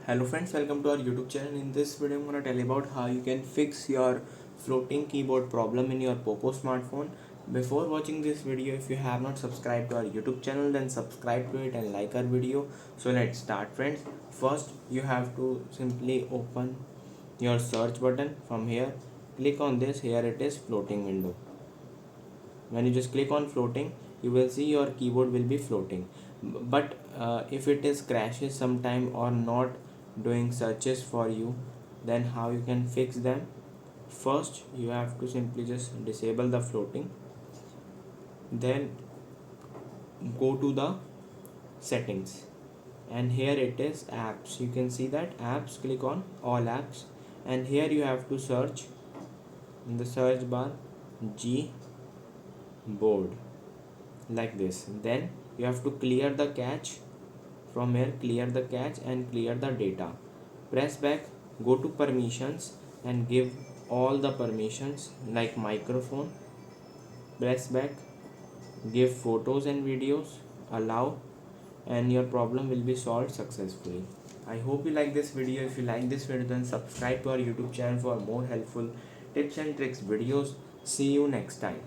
Hello friends, welcome to our YouTube channel. In this video I'm going to tell you about how you can fix your floating keyboard problem in your POCO smartphone. Before watching this video, if you have not subscribed to our YouTube channel, then subscribe to it and like our video. So let's start friends. First you have to simply open your search button. From here click on this, here it is floating window. When you just click on floating, you will see your keyboard will be floating. But if it is crashes sometime or not doing searches for you, then how you can fix them? First you have to simply just disable the floating, then go to the settings, and here it is apps. You can see that apps, click on all apps, and here you have to search in the search bar G board like this. Then you have to clear the cache. From here clear the cache and clear the data. Press back, go to permissions and give all the permissions like microphone. Press back, give photos and videos, allow, and your problem will be solved successfully. I hope you like this video. If you like this video, then subscribe to our YouTube channel for more helpful tips and tricks videos. See you next time.